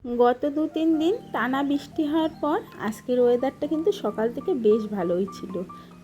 গত 2-3 দিন টানা বৃষ্টি হওয়ার পর আজকের ওয়েদারটা কিন্তু সকাল থেকে বেশ ভালোই ছিল।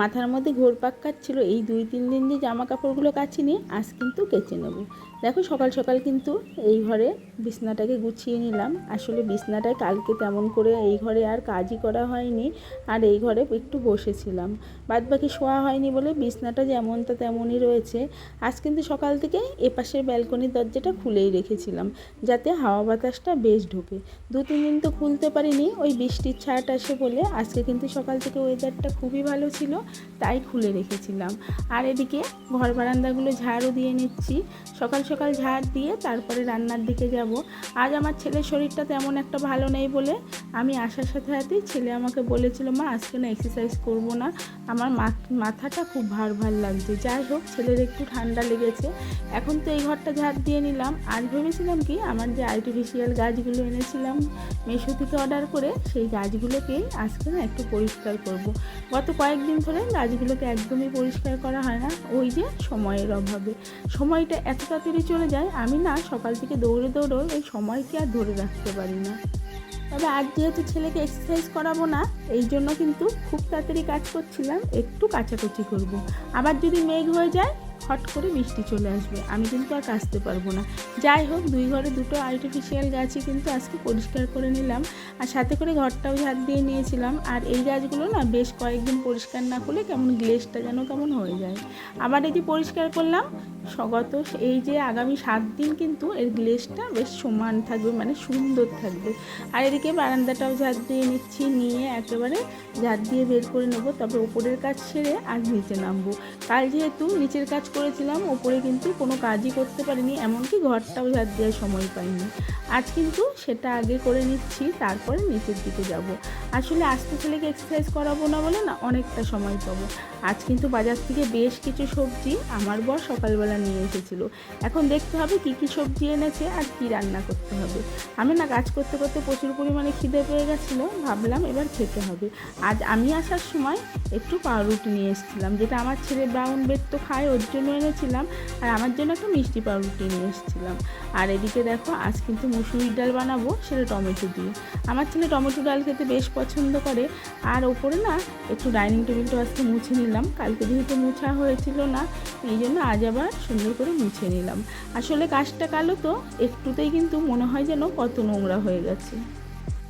মাথার মধ্যে ঘুরপাক কাটছিল এই 2-3 দিন যে জামা কাপড়গুলো কাচিনি আজ কিন্তু কেচে নেব। দেখো সকাল সকাল কিন্তু এই ঘরে বিছনাটাকে গুছিয়ে নিলাম। আসলে বিছনাটায় কালকে তেমন করে এই ঘরে আর কাজই করা হয়নি, আর এই ঘরে একটু বসেছিলাম, বাদ বাকি শোয়া হয়নি বলে বিছনাটা যেমনটা তেমনই রয়েছে। আজ কিন্তু সকাল থেকে এপাশের ব্যালকনির দরজাটা খুলেই রেখেছিলাম যাতে হাওয়া বাতাসটা বেশ ঢোকে। 2-3 দিন তো খুলতে পারিনি, ওই বৃষ্টির ছাট আসে বলে। আজকে কিন্তু সকাল থেকে ওয়েদারটা খুবই ভালো ছিল, তাই খুলে রেখেছিলাম। আর এদিকে ঘর বারান্দাগুলো ঝাড়ও দিয়ে নিচ্ছি। সকাল সকাল ঝাড় দিয়ে তারপরে রান্নার দিকে যাব। আজ আমার ছেলের শরীরটা তেমন একটা ভালো নেই বলে আমি আসার সাথে সাথেই ছেলে আমাকে বলেছিল, মা আজকে না এক্সারসাইজ করব না, আমার মাথাটা খুব ভার ভার লাগছে। যাই হোক, ছেলের একটু ঠান্ডা লেগেছে। এখন তো এই ঘরটা ঝাড় দিয়ে নিলাম। আজ ভেবেছিলাম কি, আমার যে আর্টিফিশিয়াল গাছগুলো এনেছিলাম মেশো থেকে অর্ডার করে, সেই গাছগুলোকেই আজকে না একটু পরিষ্কার করব। গত কয়েকদিন ধরে গাছগুলোকে একদমই পরিষ্কার করা হয় না, ওই যে সময়ের অভাবে। সময়টা এত তাড়াতাড়ি চলে যায়, আমি না সকাল থেকে দৌড়ে দৌড়ে এই সময়কে আর ধরে রাখতে পারি না। তবে আজ যেহেতু ছেলেকে এক্সারসাইজ করাবো না, এই জন্য কিন্তু খুব তাড়াতাড়ি কাজ করছিলাম, একটু কাচাকুচি করব। আবার যদি মেঘ হয়ে যায়, হট করে বৃষ্টি চলে আসবে, আমি কিন্তু আর কাচতে পারবো না। যাই হোক, 2 ঘরে 2টো আর্টিফিশিয়াল গাছই কিন্তু আজকে পরিষ্কার করে নিলাম, আর সাথে করে ঘরটাও ঝাড় দিয়ে নিয়েছিলাম। আর এই গাছগুলো না বেশ কয়েকদিন পরিষ্কার না করলে কেমন গ্লেজটা যেন কেমন হয়ে যায়। আবার এই যে পরিষ্কার করলাম, স্বগত এই যে আগামী 7 দিন কিন্তু এর গ্লেজটা বেশ সমান থাকবে, মানে সুন্দর থাকবে। আর এদিকে বারান্দাটাও ঝাড় দিয়ে নিচ্ছি, নিয়ে একেবারে ঝাড় দিয়ে বের করে নেবো। তবে ওপরের কাজ সেরে আজ নিচে নামবো। কাল যেহেতু নিচের কাজ করেছিলাম, ওপরে কিন্তু কোনো কাজই করতে পারিনি, এমনকি ঘরটাও ঝাড় দেওয়ার সময় পাইনি। আজ কিন্তু সেটা আগে করে নিচ্ছি, তারপরে নিচের দিকে যাব। আসলে আজকে ছেলেকে এক্সারসাইজ করাবো না বলে না অনেকটা সময় পাবো। আজ কিন্তু বাজার থেকে বেশ কিছু সবজি আমার বর সকালবেলা নিয়ে এসেছিলো। এখন দেখতে হবে কী কী সবজি এনেছে আর কী রান্না করতে হবে। আমি না কাজ করতে করতে প্রচুর পরিমাণে খিদে পেয়ে গেছিলো, ভাবলাম এবার খেতে হবে। আজ আমি আসার সময় একটু পাউরুটি নিয়ে এসেছিলাম, যেটা আমার ছেলে ব্রাউন ব্রেড তো খায়, ওর জন্য এনেছিলাম। আর আমার জন্য একটা মিষ্টি পাউরুটি নিয়ে এসেছিলাম। আর এদিকে দেখো, আজ কিন্তু মুসুরির ডাল বানাবো, সেটা টমেটো দিয়ে। আমার ছেলে টমেটো ডাল খেতে বেশ পছন্দ করে। আর ওপরে না একটু ডাইনিং টেবিলটা আজকে মুছে নিলাম, কালকে যেহেতু মুছা হয়েছিল না, এই জন্য আজ আবার সুন্দর করে মুছে নিলাম। আসলে কাজটা কালো তো, একটুতেই কিন্তু মনে হয় যেন কত নোংরা হয়ে গেছে।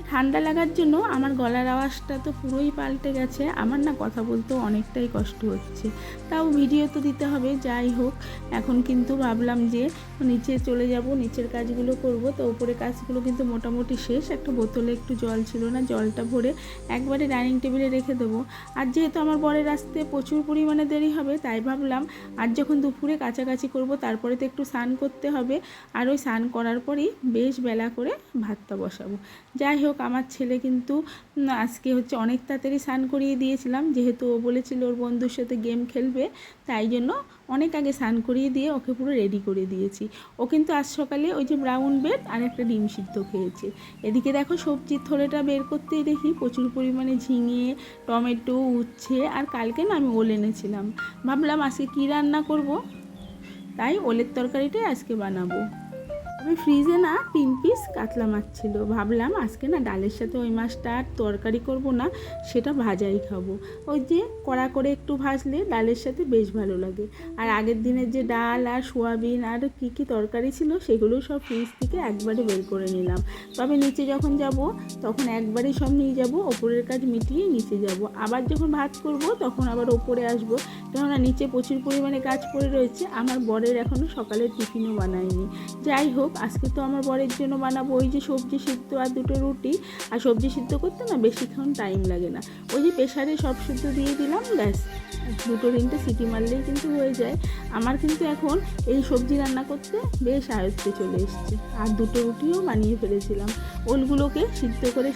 ঠান্ডা লাগার জন্য আমার গলার আওয়াজটা তো পুরোই পাল্টে গেছে, আমার না কথা বলতেও অনেকটাই কষ্ট হচ্ছে, তাও ভিডিও তো দিতে হবে। যাই হোক, এখন কিন্তু ভাবলাম যে নিচে চলে যাব, নিচের কাজগুলো করব। তো উপরে কাজগুলো কিন্তু মোটামুটি শেষ। একটা বোতলে একটু জল ছিল না, জলটা ভরে একবারে ডাইনিং টেবিলে রেখে দেবো। আর যেহেতু আমার বরের আসতে প্রচুর পরিমাণে দেরি হবে, তাই ভাবলাম আর যখন দুপুরে কাছাকাছি করব, তারপরে তো একটু স্নান করতে হবে, আর ওই স্নান করার পরেই বেশ বেলা করে ভাতটা বসাবো। যাই হোক, আমার ছেলে কিন্তু আজকে অনেক তাড়াতাড়ি স্নান করিয়ে দিয়েছিলাম, যেহেতু ও বলেছিল ওর বন্ধুর সাথে গেম খেলবে, তাই জন্য অনেক আগে স্নান করিয়ে দিয়ে ওকে পুরো রেডি করে দিয়েছি। ও কিন্তু আজ সকালে ওই যে ব্রাউন ব্রেড আর একটা ডিম সিদ্ধ খেয়েছে। এদিকে দেখো, সবজির থলেটা বের করতেই দেখি প্রচুর পরিমাণে ঝিঙে, টমেটো, উচ্ছে, আর কালকে না আমি ওল এনেছিলাম। ভাবলাম আজকে কী রান্না করব, তাই ওলের তরকারিটাই আজকে বানাবো। আমি ফ্রিজে না 3 পিস কাতলা মাছ ছিল, ভাবলাম আজকে না ডালের সাথে ওই মাছটা আর তরকারি করব না, সেটা ভাজাই খাবো। ওই যে কড়া করে একটু ভাজলে ডালের সাথে বেশ ভালো লাগে। আর আগের দিনের যে ডাল আর সোয়াবিন আর কী কী তরকারি ছিল, সেগুলো সব ফ্রিজ থেকে একবারে বের করে নিলাম। তবে নিচে যখন যাব তখন একবারেই সব নিয়ে যাব, ওপরের কাজ মিটিয়ে নিচে যাব। আবার যখন ভাত করব তখন আবার ওপরে আসবো, কেননা নিচে প্রচুর পরিমাণে কাজ পড়ে রয়েছে। আমার বরের এখনও সকালের টিফিনও বানায়নি। যাই হোক, আজকে তো আমার বরের জন্য বানাবো ওই যে সবজি সিদ্ধ আর 2টো রুটি। আর সবজি সিদ্ধ করতে না বেশিক্ষণ টাইম লাগে না, ওই যে প্রেসারে সব সিদ্ধ দিয়ে দিলাম, ব্যাস 2-3টে সিটি মারলেই কিন্তু হয়ে যায়। আমার কিন্তু এখন এই সবজি রান্না করতে বেশ আয়ত্তে চলে এসছে। আর 2টো রুটিও বানিয়ে ফেলেছিলাম। ওলগুলোকে সিদ্ধ করে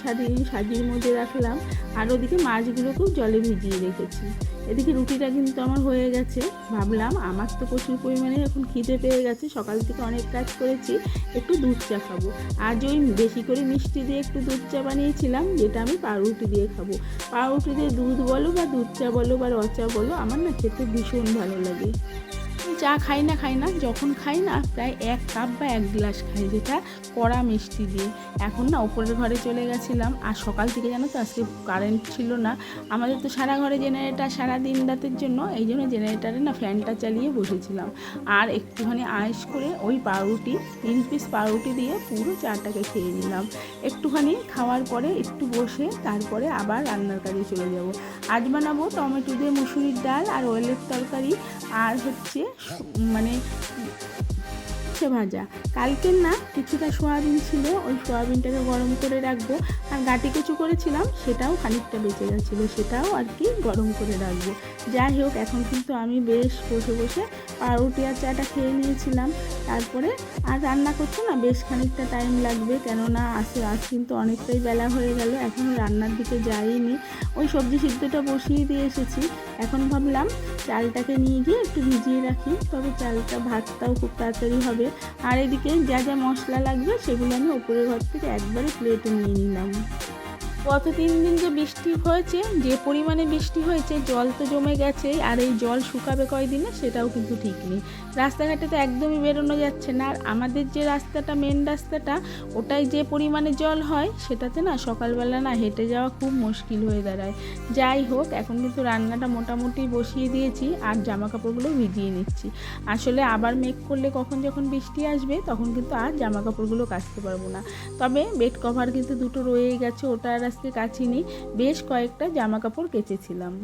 সাজির মধ্যে রাখলাম, আর ওদিকে মাছগুলোকেও জলে ভিজিয়ে রেখেছি। এদিকে রুটিটা কিন্তু আমার হয়ে গেছে। ভাবলাম আমার তো প্রচুর পরিমাণে এখন খিদে পেয়ে গেছে, সকাল থেকে অনেক কাজ করেছি, একটু দুধ চা খাবো। আজ ওই বেশি করে মিষ্টি দিয়ে একটু দুধ চা বানিয়েছিলাম, যেটা আমি পাউরুটি দিয়ে খাবো। পাউরুটি দিয়ে দুধ বলো বা দুধ চা বলো বা রচা বলো, আমার না খেতে ভীষণ ভালো লাগে। চা খাই না, যখন খাই না প্রায় 1 কাপ বা 1 গ্লাস খাই, যেটা কড়া মিষ্টি দিয়ে। এখন না ওপরের ঘরে চলে গেছিলাম, আর সকাল থেকে জানো তো আজকে কারেন্ট ছিল না। আমাদের তো সারা ঘরে জেনারেটার, সারা দিন রাতের জন্য, এই জন্য জেনারেটারে না ফ্যানটা চালিয়ে বসেছিলাম। আর একটুখানি আয়েস করে ওই পাউরুটি 3 পিস পাউরুটি দিয়ে পুরো চাটাকে খেয়ে নিলাম। একটুখানি খাওয়ার পরে একটু বসে তারপরে আবার রান্নার কাজে চলে যাব। আজ বানাবো টমেটো দিয়ে মুসুরির ডাল আর ওয়েলের তরকারি, আর হচ্ছে মানে ভাজা। কালকের না কিছুটা সোয়াবিন ছিল, ওই সোয়াবিনটাকে গরম করে রাখবো। আর গাটি কিছু করেছিলাম, সেটাও খানিকটা বেঁচে গেছিলো, সেটাও আর কি গরম করে রাখবো। যাই হোক, এখন কিন্তু আমি বেশ বসে বসে পাউরুটি আর চাটা খেয়ে নিয়েছিলাম। তারপরে আর রান্না করতে না বেশ খানিকটা টাইম লাগবে, কেননা আজ কিন্তু অনেকটাই বেলা হয়ে গেল, এখনও রান্নার দিকে যাইনি। ওই সবজি সিদ্ধটা বসিয়ে দিয়ে এসেছি। এখন ভাবলাম চালটাকে নিয়ে গিয়ে একটু ভিজিয়ে রাখি, তবে চালটা ভাতটাও খুব তাড়াতাড়ি হবে। আর এদিকে যা যা মশলা লাগবে সেগুলো আমি উপরের ঘর থেকে একবারে প্লেটে নিয়ে নিলাম। গত 3 দিন যে বৃষ্টি হয়েছে, যে পরিমাণে বৃষ্টি হয়েছে, জল তো জমে গেছে, আর এই জল শুকাবে কয়দিনে সেটাও কিন্তু ঠিক নেই। রাস্তাঘাটে তো একদমই বেরোনো যাচ্ছে না। আর আমাদের যে রাস্তাটা, মেন রাস্তাটা, ওটাই যে পরিমাণে জল হয়, সেটাতে না সকালবেলা না হেঁটে যাওয়া খুব মুশকিল হয়ে দাঁড়ায়। যাই হোক, এখন কিন্তু রান্নাটা মোটামুটি বসিয়ে দিয়েছি, আর জামা কাপড়গুলো ভিজিয়ে নিচ্ছি। আসলে আবার মেঘ করলে যখন বৃষ্টি আসবে, তখন কিন্তু আর জামা কাপড়গুলো কাচতে পারবো না। তবে বেড কভার কিন্তু 2টো রয়েই গেছে, ওটা আর আজকে কাচিনি। বেশ কয়েকটা জামা কাপড় কেচেছিলাম।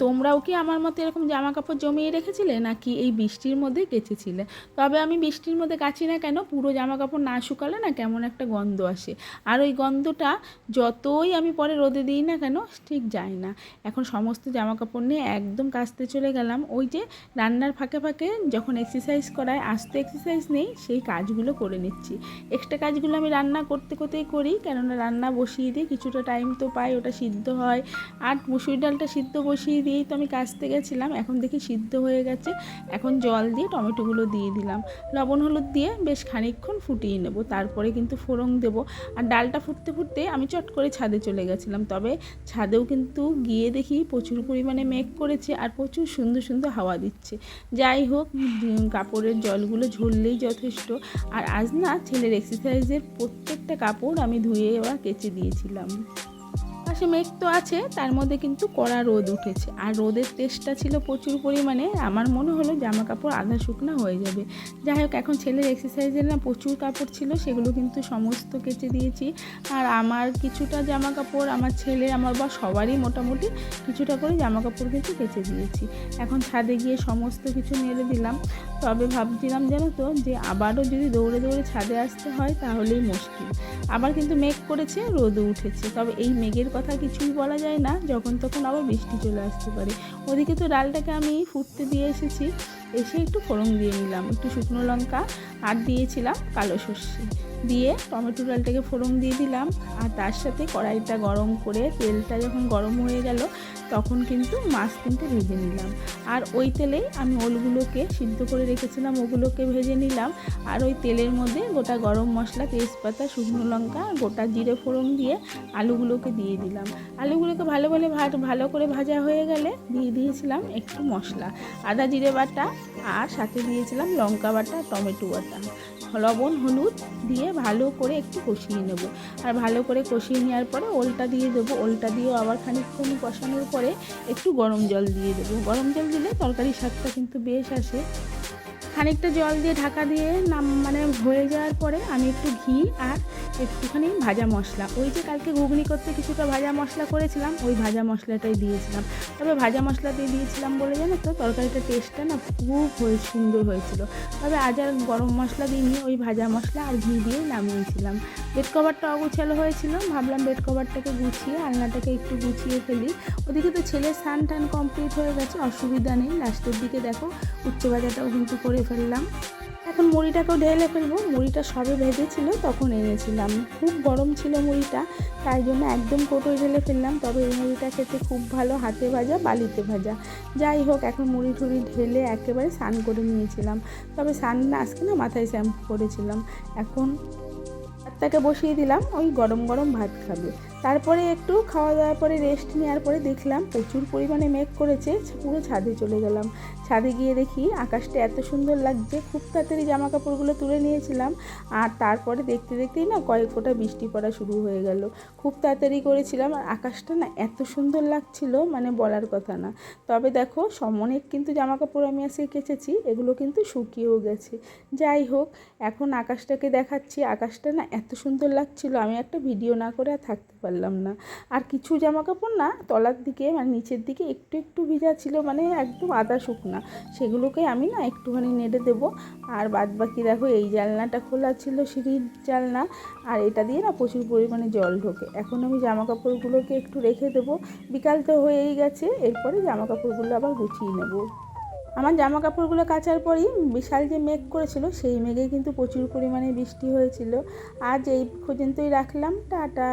তোমরাও কি আমার মতো এরকম জামা কাপড় জমিয়ে রেখেছিলে, নাকি এই বৃষ্টির মধ্যে কেচেছিলে? তবে আমি বৃষ্টির মধ্যে কাচি না কেন, পুরো জামা কাপড় না শুকালে না কেমন একটা গন্ধ আসে, আর ওই গন্ধটা যতই আমি পরে রোদে দিই না কেন ঠিক যায় না। এখন সমস্ত জামা কাপড় নিয়ে একদম কাচতে চলে গেলাম। ওই যে রান্নার ফাঁকে ফাঁকে যখন এক্সারসাইজ করায়, আস্তে এক্সারসাইজ নেই, সেই কাজগুলো করে নিচ্ছি। এক্সট্রা কাজগুলো আমি রান্না করতে করতেই করি, কেননা রান্না বসিয়ে দিই, কিছুটা টাইম তো পাই, ওটা সিদ্ধ হয়। আর মুসুরি ডালটা সিদ্ধ বসিয়ে দিয়েই তো আমি কাচতে গেছিলাম। এখন দেখি সিদ্ধ হয়ে গেছে, এখন জল দিয়ে টমেটোগুলো দিয়ে দিলাম, লবণ হলুদ দিয়ে বেশ খানিকক্ষণ ফুটিয়ে নেব, তারপরে কিন্তু ফোড়ন দেব। আর ডালটা ফুটতে ফুটতে আমি চট করে ছাদে চলে গেছিলাম। তবে ছাদেও কিন্তু গিয়ে দেখি প্রচুর পরিমাণে মেঘ করেছে, আর প্রচুর সুন্দর সুন্দর হাওয়া দিচ্ছে। যাই হোক, কাপড়ের জলগুলো ঝরলেই যথেষ্ট। আর আজ না ছেলের এক্সারসাইজের প্রত্যেকটা কাপড় আমি ধুয়ে বা কেচে দিয়েছিলাম। পাশে মেঘ তো আছে, তার মধ্যে কিন্তু কড়া রোদ উঠেছে, আর রোদের তেজটা ছিল প্রচুর পরিমাণে। আমার মনে হলো জামা কাপড় আধা শুকনা হয়ে যাবে। যাই হোক, এখন ছেলের এক্সারসাইজের না প্রচুর কাপড় ছিল, সেগুলো কিন্তু সমস্ত কেচে দিয়েছি। আর আমার কিছুটা জামা কাপড়, আমার ছেলে, আমার বা সবারই মোটামুটি কিছুটা করে জামা কাপড় কিন্তু কেচে দিয়েছি। এখন ছাদে গিয়ে সমস্ত কিছু নেড়ে দিলাম। তবে ভাবছিলাম জানো তো, যে আবারও যদি দৌড়ে দৌড়ে ছাদে আসতে হয় তাহলেই মুশকিল। আবার কিন্তু মেঘ করেছে, রোদও উঠেছে, তবে এই মেঘের কথা কিছুই বলা যায় না, যখন তখন আবার বৃষ্টি চলে আসতে পারে। ওদিকে তো ডালটাকে আমি ফুটতে দিয়ে এসেছি, এসে একটু ফোড়ন দিয়ে নিলাম, একটু শুকনো লঙ্কা, আর দিয়েছিলাম কালো সর্ষে দিয়ে টমেটো ডালটাকে ফোড়ন দিয়ে দিলাম। আর তার সাথে কড়াইটা গরম করে তেলটা যখন গরম হয়ে গেল, তখন কিন্তু মাছ কিন্তু ভেজে নিলাম। আর ওই তেলেই আমি ওলগুলোকে সিদ্ধ করে রেখেছিলাম, ওগুলোকে ভেজে নিলাম। আর ওই তেলের মধ্যে গোটা গরম মশলা, তেজপাতা, শুকনো লঙ্কা, গোটা জিরে ফোড়ন দিয়ে আলুগুলোকে দিয়ে দিলাম। আলুগুলোকে ভালো করে ভাজা হয়ে গেলে দিয়ে দিয়েছিলাম একটু মশলা, আদা জিরে বাটা, আর সাথে দিয়েছিলাম লঙ্কা বাটা, টমেটো বাটা, লবণ হলুদ দিয়ে ভালো করে একটু কষিয়ে নেব। আর ভালো করে কষিয়ে নেওয়ার পরে ওলটা দিয়ে দেবো। ওলটা দিয়েও আবার খানিকক্ষণ কষানোর পরে একটু গরম জল দিয়ে দেবো। গরম জল দিলে তরকারির স্বাদটা কিন্তু বেশ আসে। খানিকটা জল দিয়ে ঢাকা দিয়ে হয়ে যাওয়ার পরে আমি একটু ঘি আর একটুখানি ভাজা মশলা, ওই যে কালকে ঘুগনি করতে কিছুটা ভাজা মশলা করেছিলাম, ওই ভাজা মশলাটাই দিয়েছিলাম। তবে ভাজা মশলা দিয়ে দিয়েছিলাম বলে জানো তো, তরকারিটার টেস্টটা না খুব সুন্দর হয়েছিল। তবে আজ আর গরম মশলা দিইনি, ওই ভাজা মশলা আর ঘি দিয়ে নামিয়েছিলাম। বেড কভারটা অগুছালো হয়েছিল, ভাবলাম বেড কভারটাকে গুছিয়ে আলনাটাকে একটু গুছিয়ে ফেলি। ওদিকে তো ছেলের স্নান টান কমপ্লিট হয়ে গেছে, অসুবিধা নেই। লাস্টের দিকে দেখো উচ্চ ভাজাটাও কিন্তু করে ফেললাম। এখন মুড়িটাকেও ঢেলে ফেলবো। মুড়িটা সবে ভেজেছিল তখন এনেছিলাম, খুব গরম ছিল মুড়িটা, তাই জন্য একদম কোটোয় ঢেলে ফেললাম। তবে এই মুড়িটা খেতে খুব ভালো, হাতে ভাজা, বালিতে ভাজা। যাই হোক, এখন মুড়ি ঠুড়ি ঢেলে একেবারে স্নান করে নিয়েছিলাম। তবে স্নান আজকে না মাথায় শ্যাম্পু করেছিলাম। এখন ভাতটাকে বসিয়ে দিলাম, ওই গরম গরম ভাত খাবে। তারপরে একটু খাওয়া দাওয়ার পরে রেস্ট নেওয়ার পরে দেখলাম প্রচুর পরিমাণে মেঘ করেছে, পুরো ছাদে চলে গেলাম। ছাদে গিয়ে দেখি আকাশটা এত সুন্দর লাগছে, খুব তাড়াতাড়ি জামা কাপড়গুলো তুলে নিয়েছিলাম। আর তারপরে দেখতে দেখতেই না কয়েক ফোঁটা বৃষ্টি পড়া শুরু হয়ে গেল। খুব তাড়াতাড়ি করেছিলাম আর আকাশটা না এত সুন্দর লাগছিল মানে বলার কথা না। তবে দেখো অনেক কিন্তু জামা কাপড় আমি আজকে কেচেছি, এগুলো কিন্তু শুকিয়েও গেছে। যাই হোক, এখন আকাশটাকে দেখাচ্ছি। আকাশটা না এত সুন্দর লাগছিল, আমি একটা ভিডিও না করে আর থাকতে পারলাম না। আর কিছু জামা কাপড় না তলার দিকে মানে নিচের দিকে একটু একটু ভিজা ছিল, মানে একদম আধা শুকনা, সেগুলোকে আমি না একটুখানি নেড়ে দেবো। আর বাদ বাকি দেখো এই জানলাটা খোলা ছিল, সিঁড়ির জানলা, আর এটা দিয়ে না প্রচুর পরিমাণে জল ঢোকে। এখন আমি জামা কাপড়গুলোকে একটু রেখে দেবো, বিকাল তো হয়েই গেছে, এরপরে জামা কাপড়গুলো আবার গুছিয়ে নেব। আমার জামা কাপড়গুলো কাচার পরই বিশাল যে মেঘ করেছিল সেই মেঘে কিন্তু প্রচুর পরিমাণে বৃষ্টি হয়েছিল। আজ এই পর্যন্তই রাখলাম, টাটা।